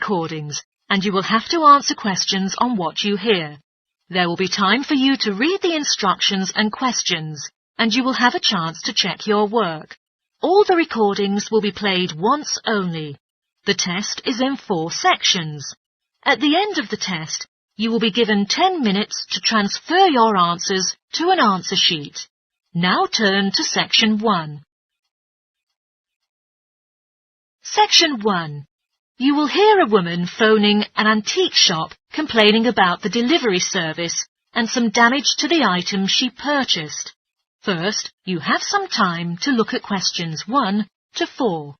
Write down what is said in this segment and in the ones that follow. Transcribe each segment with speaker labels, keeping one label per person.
Speaker 1: recordings, and you will have to answer questions on what you hear. There will be time for you to read the instructions and questions, and you will have a chance to check your work. All the recordings will be played once only. The test is in 4 sections. At the end of the test, you will be given 10 minutes to transfer your answers to an answer sheet. Now turn to Section 1. Section 1. You will hear a woman phoning an antique shop complaining about the delivery service and some damage to the item she purchased. First, you have some time to look at questions 1 to 4.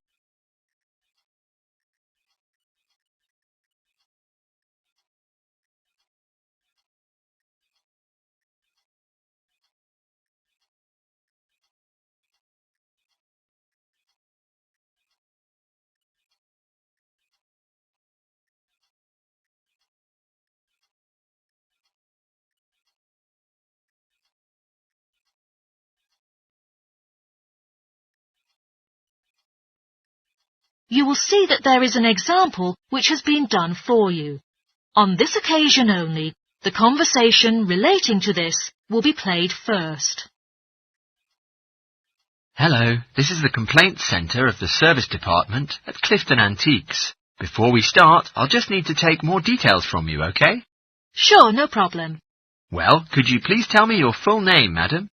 Speaker 1: You will see that there is an example which has been done for you. On this occasion only, the conversation relating to this will be played first.
Speaker 2: Hello, this is the Complaints Centre of the Service Department at Clifton Antiques. Before we start, I'll just need to take more details from you, OK?
Speaker 1: Sure, no problem.
Speaker 2: Well, could you please tell me your full name, madam?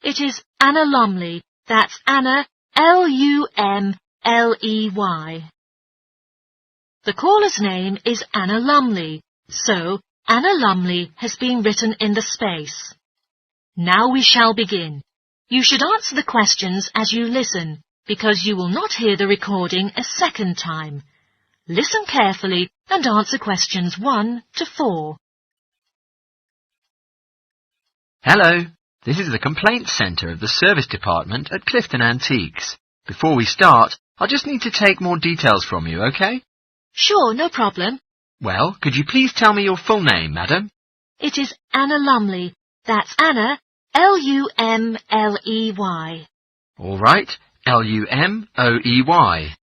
Speaker 1: It is Anna Lumley. That's Anna, Lumley. The caller's name is Anna Lumley, so Anna Lumley has been written in the space. Now we shall begin. You should answer the questions as you listen, because you will not hear the recording a second time. Listen carefully and answer questions 1 to 4.
Speaker 2: Hello, this is the Complaints Centre of the Service Department at Clifton Antiques. Before we start, I'll just need to take more details from you, OK?
Speaker 1: Sure, no problem.
Speaker 2: Well, could you please tell me your full name, madam?
Speaker 1: It is Anna Lumley. That's Anna, Lumley.
Speaker 2: All right, Lumley.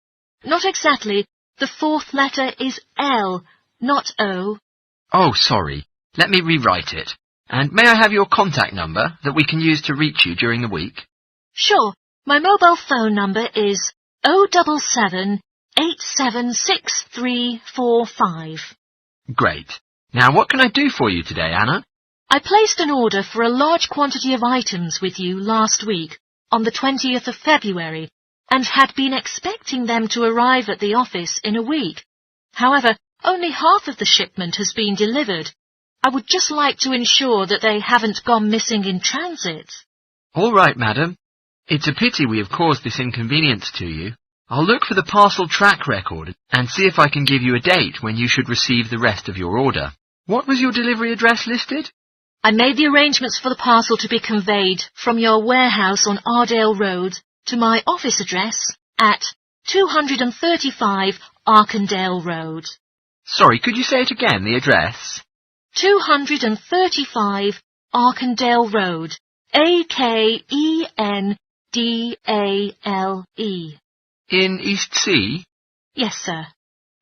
Speaker 1: Not exactly. The 4th letter is L, not O.
Speaker 2: Oh, sorry. Let me rewrite it. And may I have your contact number that we can use to reach you during the week?
Speaker 1: Sure. My mobile phone number is 077-876345.
Speaker 2: Great. Now, what can I do for you today, Anna?
Speaker 1: I placed an order for a large quantity of items with you last week, on the 20th of February, and had been expecting them to arrive at the office in a week. However, only half of the shipment has been delivered. I would just like to ensure that they haven't gone missing in transit.
Speaker 2: All right, madam. It's a pity we have caused this inconvenience to you. I'll look for the parcel track record and see if I can give you a date when you should receive the rest of your order. What was your delivery address listed?
Speaker 1: I made the arrangements for the parcel to be conveyed from your warehouse on Ardale Road to my office address at 235 Arkandale Road.
Speaker 2: Sorry, could you say it again, the address?
Speaker 1: 235 Arkandale Road, Akendale.
Speaker 2: In East Sea?
Speaker 1: Yes, sir.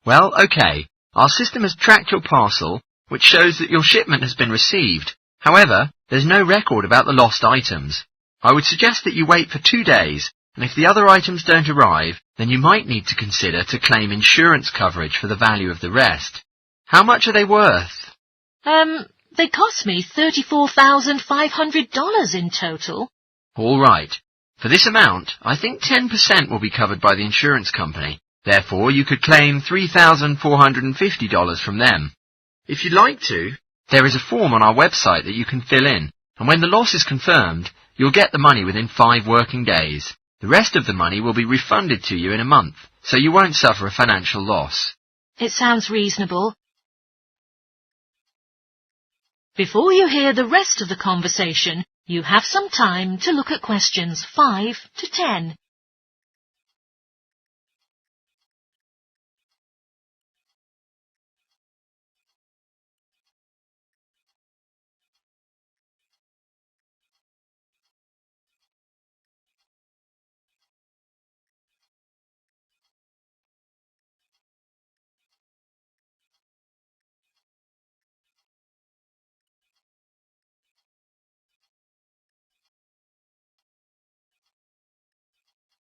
Speaker 2: Well, OK. Our system has tracked your parcel, which shows that your shipment has been received. However, there's no record about the lost items. I would suggest that you wait for 2 days, and if the other items don't arrive, then you might need to consider to claim insurance coverage for the value of the rest. How much are they worth?
Speaker 1: They cost me $34,500 in total.
Speaker 2: All right. For this amount, I think 10% will be covered by the insurance company. Therefore, you could claim $3,450 from them. If you'd like to, there is a form on our website that you can fill in, and when the loss is confirmed, you'll get the money within 5 working days. The rest of the money will be refunded to you in a month, so you won't suffer a financial loss.
Speaker 1: It sounds reasonable. Before you hear the rest of the conversation, you have some time to look at questions 5 to 10.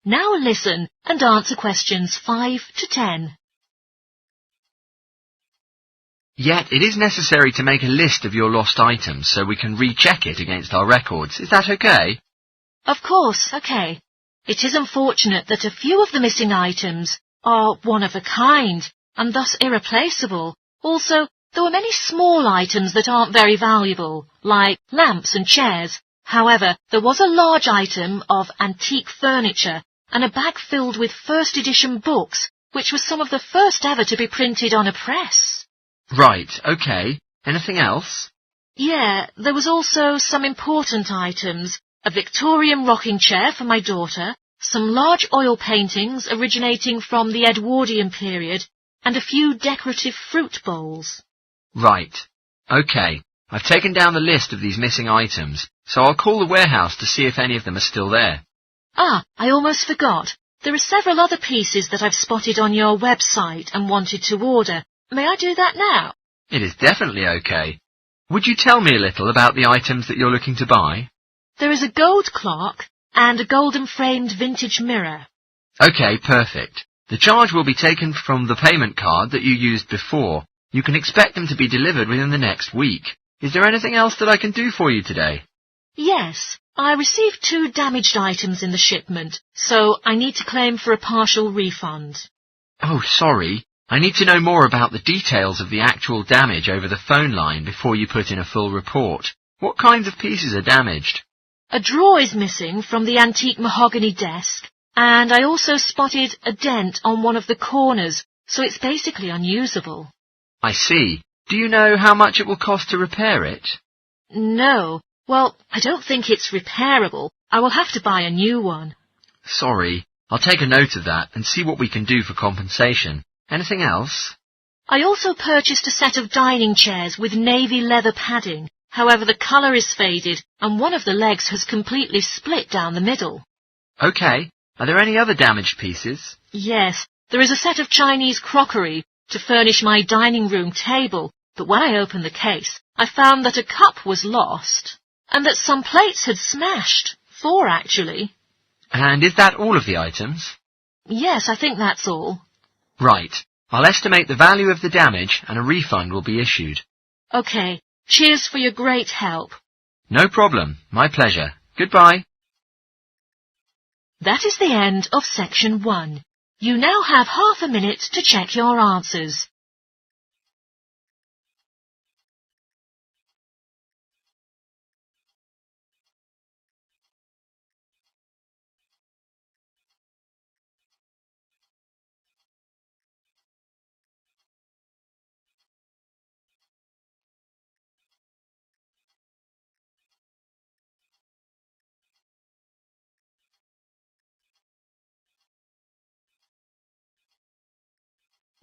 Speaker 1: Now listen and answer questions 5 to 10.
Speaker 2: Yet it is necessary to make a list of your lost items so we can recheck it against our records. Is that okay?
Speaker 1: Of course, okay. It is unfortunate that a few of the missing items are one of a kind and thus irreplaceable. Also, there were many small items that aren't very valuable, like lamps and chairs. However, there was a large item of antique furniture and a bag filled with first edition books, which was some of the first ever to be printed on a press.
Speaker 2: Right, okay. Anything else?
Speaker 1: Yeah, there was also some important items. A Victorian rocking chair for my daughter, some large oil paintings originating from the Edwardian period, and a few decorative fruit bowls.
Speaker 2: Right. Okay. I've taken down the list of these missing items, so I'll call the warehouse to see if any of them are still there.
Speaker 1: Ah, I almost forgot. There are several other pieces that I've spotted on your website and wanted to order. May I do that now?
Speaker 2: It is definitely okay. Would you tell me a little about the items that you're looking to buy?
Speaker 1: There is a gold clock and a golden-framed vintage mirror.
Speaker 2: Okay, perfect. The charge will be taken from the payment card that you used before. You can expect them to be delivered within the next week. Is there anything else that I can do for you today?
Speaker 1: Yes, I received 2 damaged items in the shipment, so I need to claim for a partial refund.
Speaker 2: Oh, sorry. I need to know more about the details of the actual damage over the phone line before you put in a full report. What kinds of pieces are damaged?
Speaker 1: A drawer is missing from the antique mahogany desk, and I also spotted a dent on one of the corners, so it's basically unusable.
Speaker 2: I see. Do you know how much it will cost to repair it?
Speaker 1: No. Well, I don't think it's repairable. I will have to buy a new one.
Speaker 2: Sorry. I'll take a note of that and see what we can do for compensation. Anything else?
Speaker 1: I also purchased a set of dining chairs with navy leather padding. However, the colour is faded and one of the legs has completely split down the middle.
Speaker 2: Okay. Are there any other damaged pieces?
Speaker 1: Yes, there is a set of Chinese crockery to furnish my dining room table, but when I opened the case, I found that a cup was lost and that some plates had smashed. 4, actually.
Speaker 2: And is that all of the items?
Speaker 1: Yes, I think that's all.
Speaker 2: Right. I'll estimate the value of the damage and a refund will be issued.
Speaker 1: Okay. Cheers for your great help.
Speaker 2: No problem. My pleasure. Goodbye.
Speaker 1: That is the end of section 1. You now have half a minute to check your answers.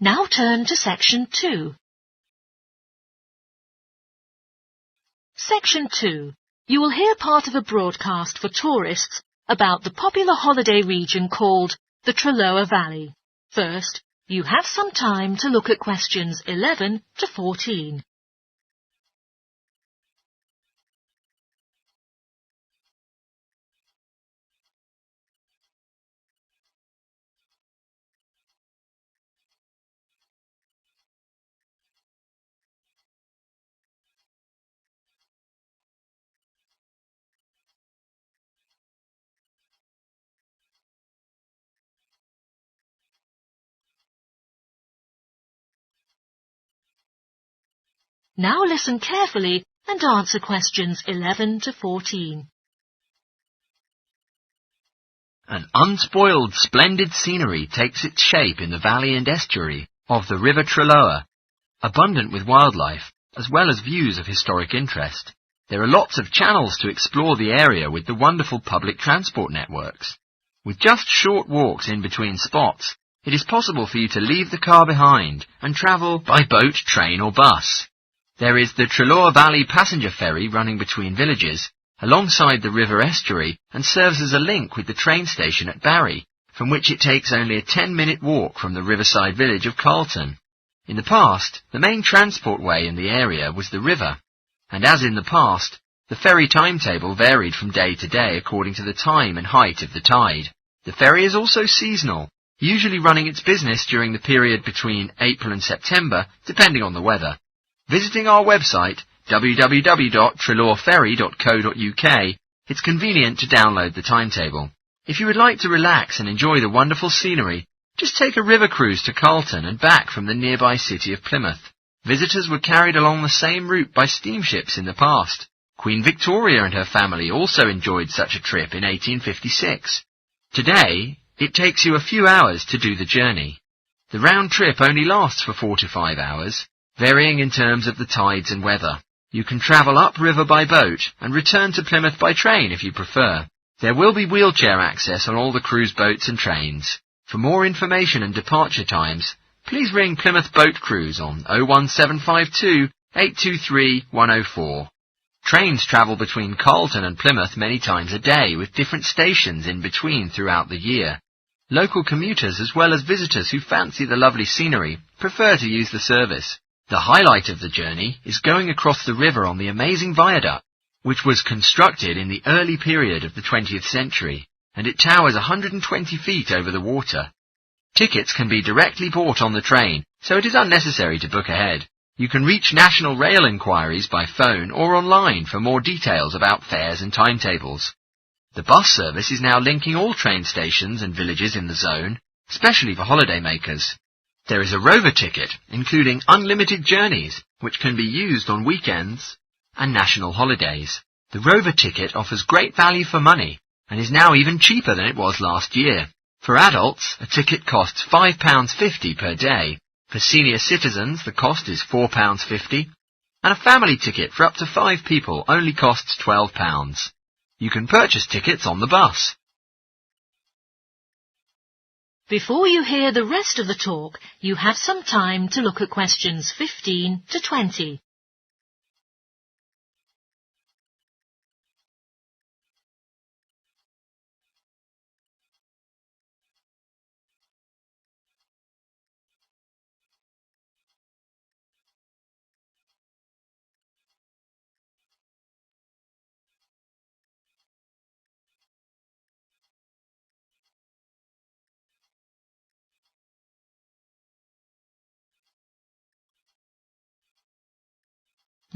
Speaker 1: Now turn to section 2. Section 2. You will hear part of a broadcast for tourists about the popular holiday region called the Trelloa Valley. First, you have some time to look at questions 11 to 14. Now listen carefully and answer questions 11 to 14.
Speaker 2: An unspoiled, splendid scenery takes its shape in the valley and estuary of the River Trelloa, abundant with wildlife, as well as views of historic interest. There are lots of channels to explore the area with the wonderful public transport networks. With just short walks in between spots, it is possible for you to leave the car behind and travel by boat, train or bus. There is the Trelloa Valley passenger ferry running between villages, alongside the river estuary, and serves as a link with the train station at Barry, from which it takes only a 10-minute walk from the riverside village of Carlton. In the past, the main transport way in the area was the river, and as in the past, the ferry timetable varied from day to day according to the time and height of the tide. The ferry is also seasonal, usually running its business during the period between April and September, depending on the weather. Visiting our website, www.treloarferry.co.uk, it's convenient to download the timetable. If you would like to relax and enjoy the wonderful scenery, just take a river cruise to Carlton and back from the nearby city of Plymouth. Visitors were carried along the same route by steamships in the past. Queen Victoria and her family also enjoyed such a trip in 1856. Today, it takes you a few hours to do the journey. The round trip only lasts for 4 to 5 hours, varying in terms of the tides and weather. You can travel upriver by boat and return to Plymouth by train if you prefer. There will be wheelchair access on all the cruise boats and trains. For more information and departure times, please ring Plymouth Boat Cruise on 01752 823 104. Trains travel between Carlton and Plymouth many times a day, with different stations in between throughout the year. Local commuters as well as visitors who fancy the lovely scenery prefer to use the service. The highlight of the journey is going across the river on the amazing viaduct, which was constructed in the early period of the 20th century, and it towers 120 feet over the water. Tickets can be directly bought on the train, so it is unnecessary to book ahead. You can reach National Rail inquiries by phone or online for more details about fares and timetables. The bus service is now linking all train stations and villages in the zone, especially for holidaymakers. There is a Rover ticket, including unlimited journeys, which can be used on weekends and national holidays. The Rover ticket offers great value for money and is now even cheaper than it was last year. For adults, a ticket costs £5.50 per day. For senior citizens, the cost is £4.50, and a family ticket for up to 5 people only costs £12. You can purchase tickets on the bus.
Speaker 1: Before you hear the rest of the talk, you have some time to look at questions 15 to 20.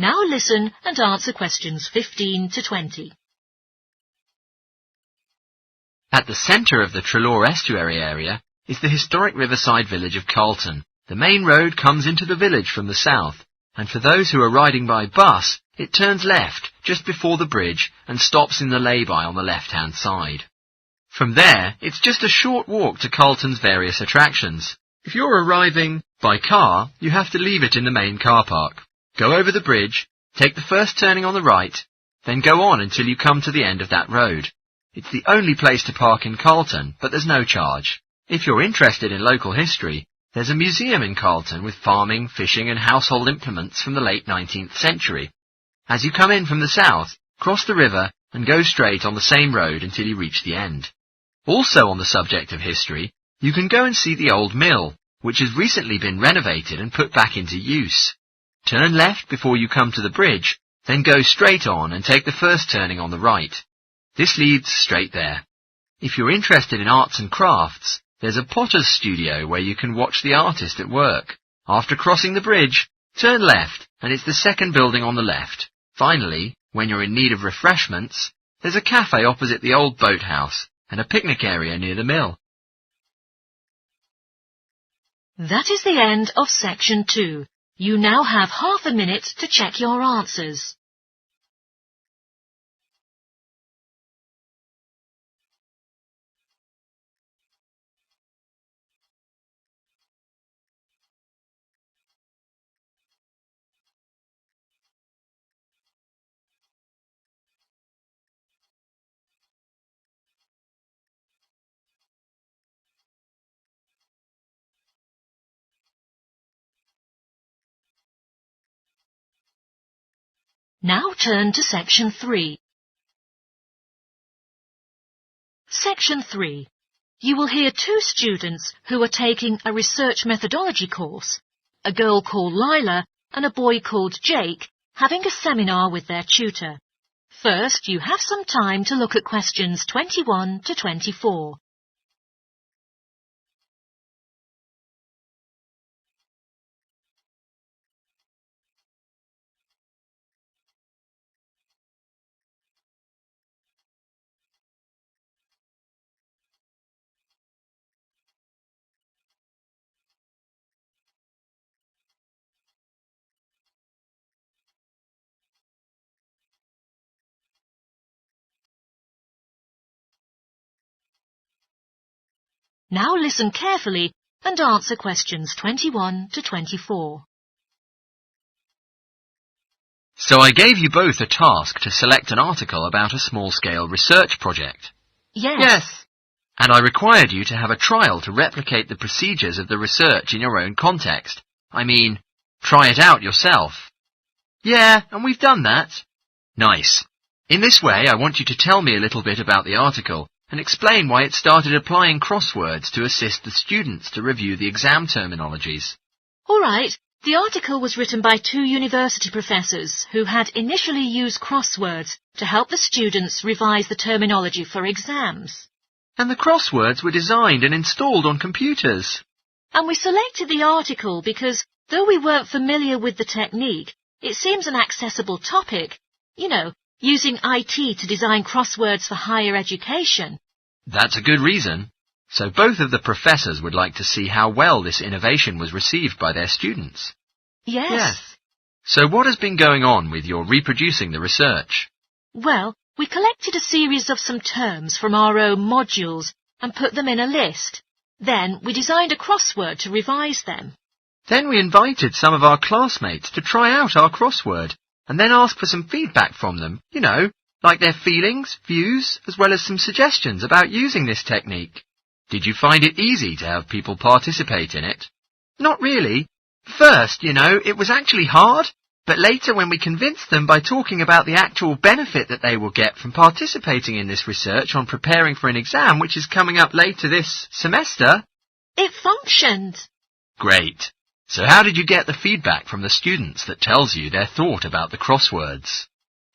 Speaker 1: Now listen and answer questions 15 to 20.
Speaker 2: At the centre of the Treloar estuary area is the historic riverside village of Carlton. The main road comes into the village from the south, and for those who are riding by bus, it turns left just before the bridge and stops in the lay-by on the left-hand side. From there, it's just a short walk to Carlton's various attractions. If you're arriving by car, you have to leave it in the main car park. Go over the bridge, take the first turning on the right, then go on until you come to the end of that road. It's the only place to park in Carlton, but there's no charge. If you're interested in local history, there's a museum in Carlton with farming, fishing and household implements from the late 19th century. As you come in from the south, cross the river and go straight on the same road until you reach the end. Also on the subject of history, you can go and see the old mill, which has recently been renovated and put back into use. Turn left before you come to the bridge, then go straight on and take the first turning on the right. This leads straight there. If you're interested in arts and crafts, there's a potter's studio where you can watch the artist at work. After crossing the bridge, turn left and it's the second building on the left. Finally, when you're in need of refreshments, there's a cafe opposite the old boathouse and a picnic area near the mill.
Speaker 1: That is the end of section 2. You now have half a minute to check your answers. Now turn to section 3. Section 3. You will hear 2 students who are taking a research methodology course, a girl called Lila and a boy called Jake, having a seminar with their tutor. First, you have some time to look at questions 21 to 24. Now listen carefully and answer questions 21 to 24.
Speaker 2: So I gave you both a task to select an article about a small-scale research project.
Speaker 1: Yes.
Speaker 2: And I required you to have a trial to replicate the procedures of the research in your own context. I mean, try it out yourself. Yeah, and we've done that. Nice. In this way, I want you to tell me a little bit about the article and explain why it started applying crosswords to assist the students to review the exam terminologies.
Speaker 1: All right. The article was written by 2 university professors who had initially used crosswords to help the students revise the terminology for exams.
Speaker 2: And the crosswords were designed and installed on computers.
Speaker 1: And we selected the article because, though we weren't familiar with the technique, it seems an accessible topic. You know, using IT to design crosswords for higher education.
Speaker 2: That's a good reason. So both of the professors would like to see how well this innovation was received by their students.
Speaker 1: Yes.
Speaker 2: So what has been going on with your reproducing the research?
Speaker 1: Well, we collected a series of some terms from our own modules and put them in a list. Then we designed a crossword to revise them.
Speaker 2: Then we invited some of our classmates to try out our crossword and then ask for some feedback from them, you know, like their feelings, views, as well as some suggestions about using this technique. Did you find it easy to have people participate in it? Not really. First, you know, it was actually hard, but later when we convinced them by talking about the actual benefit that they will get from participating in this research on preparing for an exam which is coming up later this semester.
Speaker 1: It functioned.
Speaker 2: Great. So how did you get the feedback from the students that tells you their thought about the crosswords?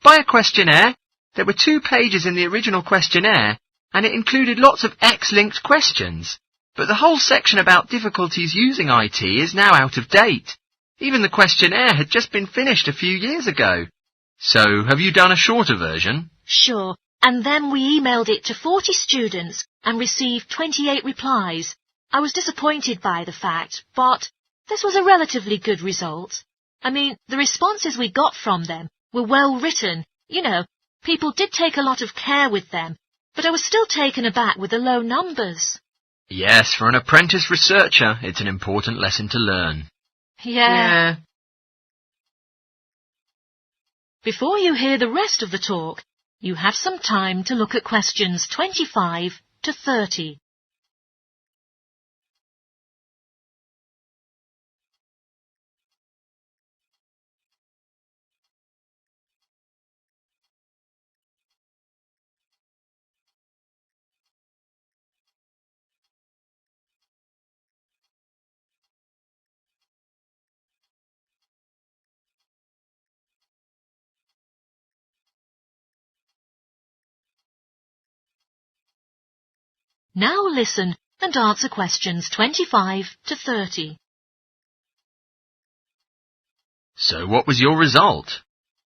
Speaker 2: By a questionnaire. There were 2 pages in the original questionnaire, and it included lots of X-linked questions. But the whole section about difficulties using IT is now out of date. Even the questionnaire had just been finished a few years ago. So, have you done a shorter version?
Speaker 1: Sure, and then we emailed it to 40 students and received 28 replies. I was disappointed by the fact, but this was a relatively good result. I mean, the responses we got from them were well written. You know, people did take a lot of care with them. But I was still taken aback with the low numbers.
Speaker 2: Yes, for an apprentice researcher, it's an important lesson to learn.
Speaker 1: Yeah. Before you hear the rest of the talk, you have some time to look at questions 25 to 30. Now listen and answer questions 25 to 30.
Speaker 2: So what was your result?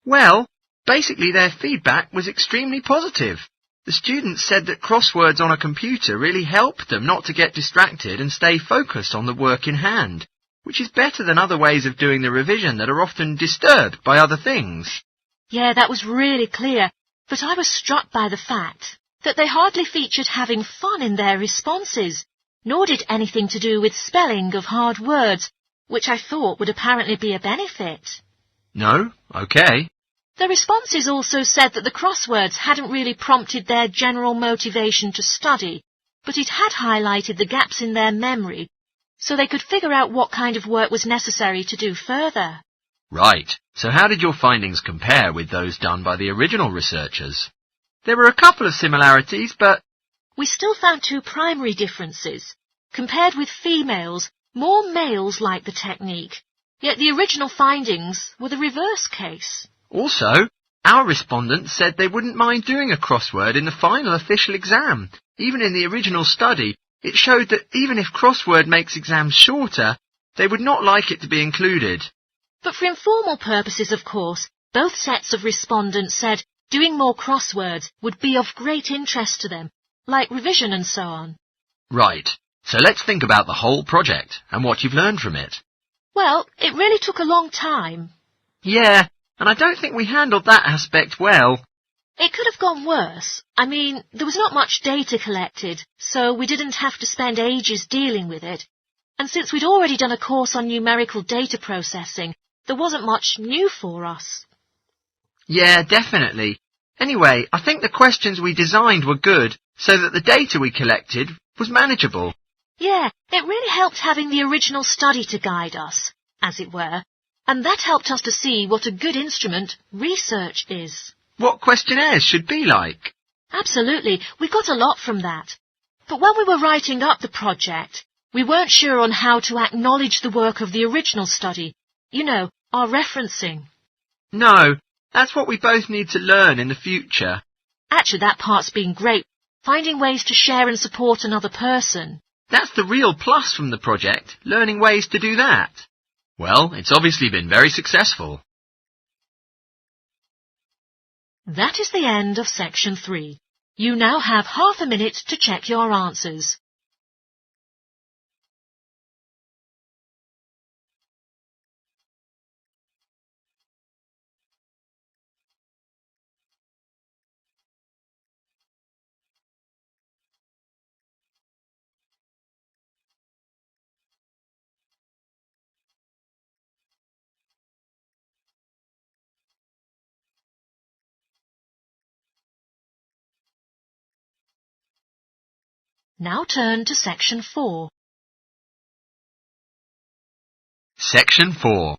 Speaker 2: Well, basically their feedback was extremely positive. The students said that crosswords on a computer really helped them not to get distracted and stay focused on the work in hand, which is better than other ways of doing the revision that are often disturbed by other things.
Speaker 1: Yeah, that was really clear, but I was struck by the fact that they hardly featured having fun in their responses, nor did anything to do with spelling of hard words, which I thought would apparently be a benefit.
Speaker 2: No? Okay.
Speaker 1: The responses also said that the crosswords hadn't really prompted their general motivation to study, but it had highlighted the gaps in their memory, so they could figure out what kind of work was necessary to do further.
Speaker 2: Right. So how did your findings compare with those done by the original researchers? There were a couple of similarities, but
Speaker 1: we still found 2 primary differences. Compared with females, more males liked the technique, yet the original findings were the reverse case.
Speaker 2: Also, our respondents said they wouldn't mind doing a crossword in the final official exam. Even in the original study, it showed that even if crossword makes exams shorter, they would not like it to be included.
Speaker 1: But for informal purposes, of course, both sets of respondents said doing more crosswords would be of great interest to them, like revision and so on.
Speaker 2: Right. So let's think about the whole project and what you've learned from it.
Speaker 1: Well, it really took a long time.
Speaker 2: Yeah, and I don't think we handled that aspect well.
Speaker 1: It could have gone worse. I mean, there was not much data collected, so we didn't have to spend ages dealing with it. And since we'd already done a course on numerical data processing, there wasn't much new for us.
Speaker 2: Yeah, definitely. Anyway, I think the questions we designed were good, so that the data we collected was manageable.
Speaker 1: Yeah, it really helped having the original study to guide us, as it were, and that helped us to see what a good instrument research is.
Speaker 2: What questionnaires should be like?
Speaker 1: Absolutely, we got a lot from that. But when we were writing up the project, we weren't sure on how to acknowledge the work of the original study. You know, our referencing.
Speaker 2: No, that's what we both need to learn in the future.
Speaker 1: Actually, that part's been great, finding ways to share and support another person.
Speaker 2: That's the real plus from the project, learning ways to do that. Well, it's obviously been very successful.
Speaker 1: That is the end of section 3. You now have half a minute to check your answers. Now turn to section 4.
Speaker 2: Section 4.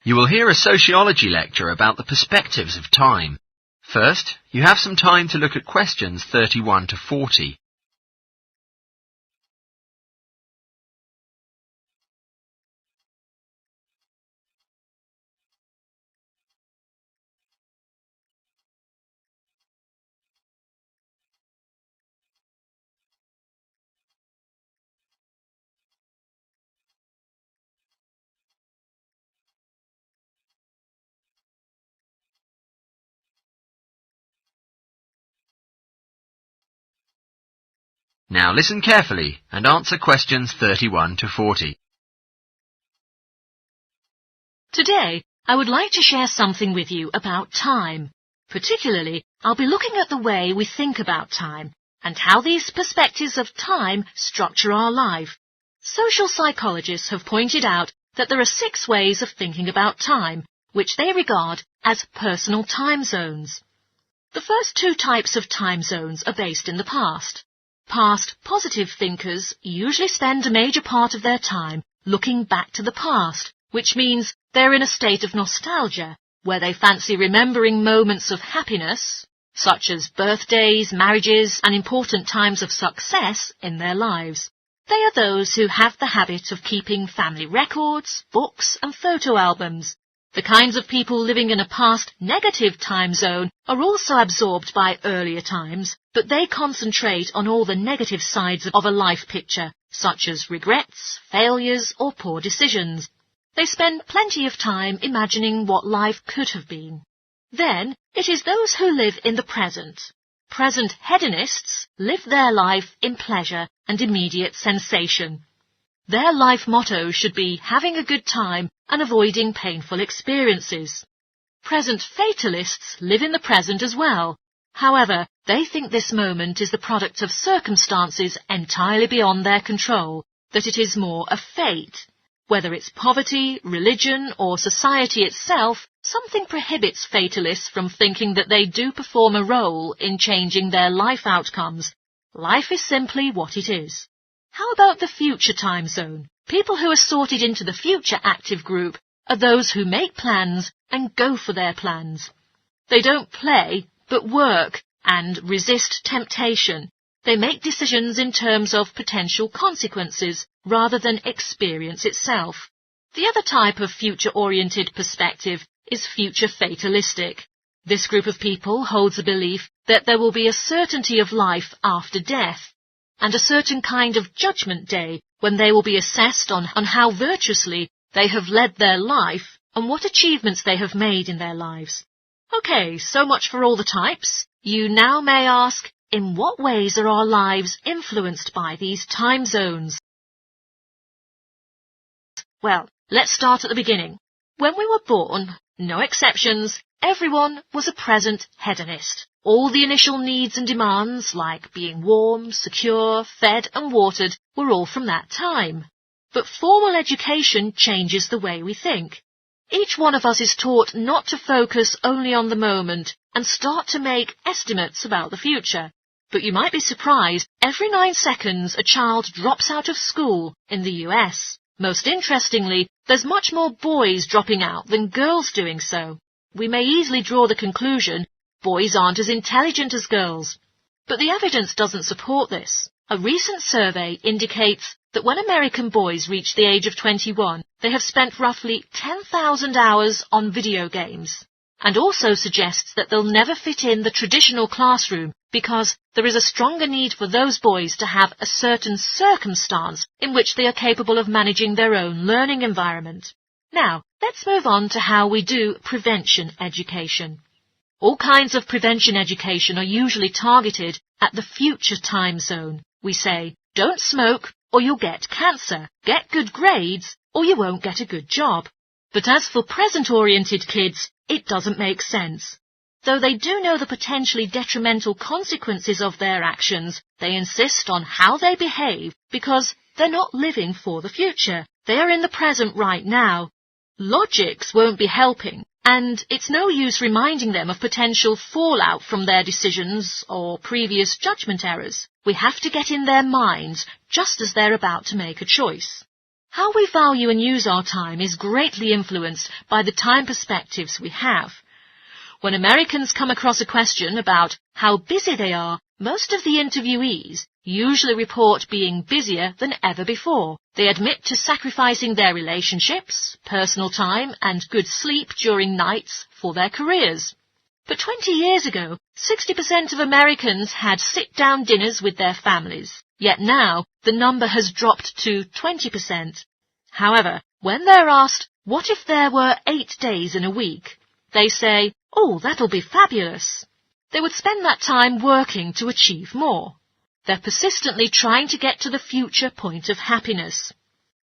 Speaker 2: You will hear a sociology lecture about the perspectives of time. First, you have some time to look at questions 31 to 40. Now listen carefully and answer questions 31 to 40.
Speaker 1: Today, I would like to share something with you about time. Particularly, I'll be looking at the way we think about time and how these perspectives of time structure our life. Social psychologists have pointed out that there are 6 ways of thinking about time, which they regard as personal time zones. The first 2 types of time zones are based in the past. Past positive thinkers usually spend a major part of their time looking back to the past, which means they're in a state of nostalgia, where they fancy remembering moments of happiness, such as birthdays, marriages, and important times of success in their lives. They are those who have the habit of keeping family records, books, and photo albums. The kinds of people living in a past negative time zone are also absorbed by earlier times, but they concentrate on all the negative sides of a life picture, such as regrets, failures, or poor decisions. They spend plenty of time imagining what life could have been. Then, it is those who live in the present. Present hedonists live their life in pleasure and immediate sensation. Their life motto should be having a good time and avoiding painful experiences. Present fatalists live in the present as well. However, they think this moment is the product of circumstances entirely beyond their control, that it is more a fate. Whether it's poverty, religion, or society itself, something prohibits fatalists from thinking that they do perform a role in changing their life outcomes. Life is simply what it is. How about the future time zone? People who are sorted into the future active group are those who make plans and go for their plans. They don't play, but work and resist temptation. They make decisions in terms of potential consequences rather than experience itself. The other type of future-oriented perspective is future fatalistic. This group of people holds the belief that there will be a certainty of life after death, and a certain kind of judgment day when they will be assessed on how virtuously they have led their life and what achievements they have made in their lives. Okay, so much for all the types. You now may ask, in what ways are our lives influenced by these time zones? Well, let's start at the beginning. When we were born, no exceptions, everyone was a present hedonist, All the initial needs and demands, like being warm, secure, fed and watered, were all from that time. But formal education changes the way we think. Each one of us is taught not to focus only on the moment and start to make estimates about the future. But you might be surprised, every 9 seconds a child drops out of school in the US. Most interestingly, there's much more boys dropping out than girls doing so. We may easily draw the conclusion boys aren't as intelligent as girls. But the evidence doesn't support this. A recent survey indicates that when American boys reach the age of 21, they have spent roughly 10,000 hours on video games, and also suggests that they'll never fit in the traditional classroom because there is a stronger need for those boys to have a certain circumstance in which they are capable of managing their own learning environment. Now, let's move on to how we do prevention education. All kinds of prevention education are usually targeted at the future time zone. We say, don't smoke or you'll get cancer, get good grades or you won't get a good job. But as for present-oriented kids, it doesn't make sense. Though they do know the potentially detrimental consequences of their actions, they insist on how they behave because they're not living for the future. They are in the present right now. Logics won't be helping, and it's no use reminding them of potential fallout from their decisions or previous judgment errors. We have to get in their minds just as they're about to make a choice. How we value and use our time is greatly influenced by the time perspectives we have. When Americans come across a question about how busy they are, most of the interviewees usually report being busier than ever before. They admit to sacrificing their relationships, personal time and good sleep during nights for their careers. But 20 years ago, 60% of Americans had sit-down dinners with their families. Yet now, the number has dropped to 20%. However, when they're asked, what if there were 8 days in a week? They say, oh, that'll be fabulous. They would spend that time working to achieve more. They're persistently trying to get to the future point of happiness.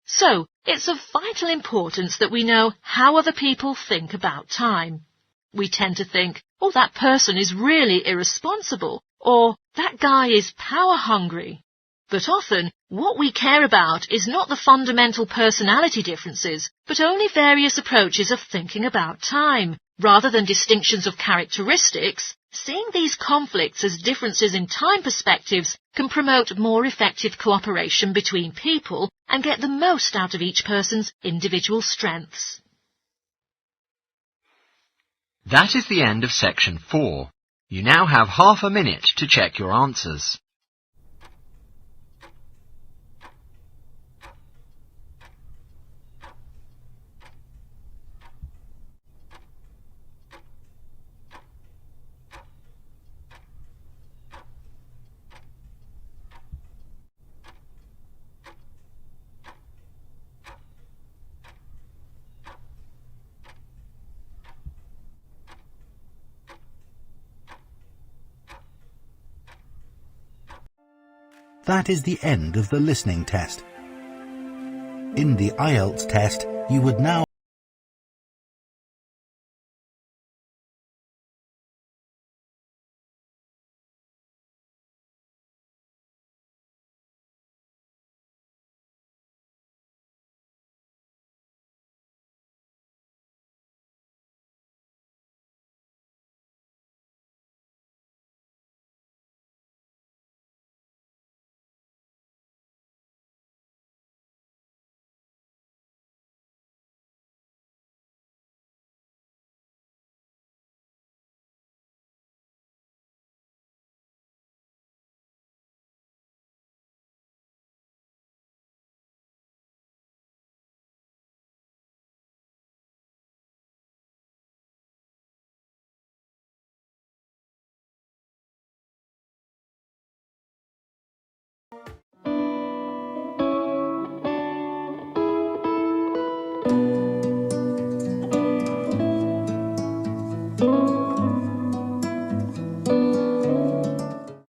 Speaker 1: So, it's of vital importance that we know how other people think about time. We tend to think, oh, that person is really irresponsible, or that guy is power-hungry. But often, what we care about is not the fundamental personality differences, but only various approaches of thinking about time. Rather than distinctions of characteristics, seeing these conflicts as differences in time perspectives can promote more effective cooperation between people and get the most out of each person's individual strengths.
Speaker 2: That is the end of section 4. You now have half a minute to check your answers.
Speaker 3: That is the end of the listening test. In the IELTS test, you would now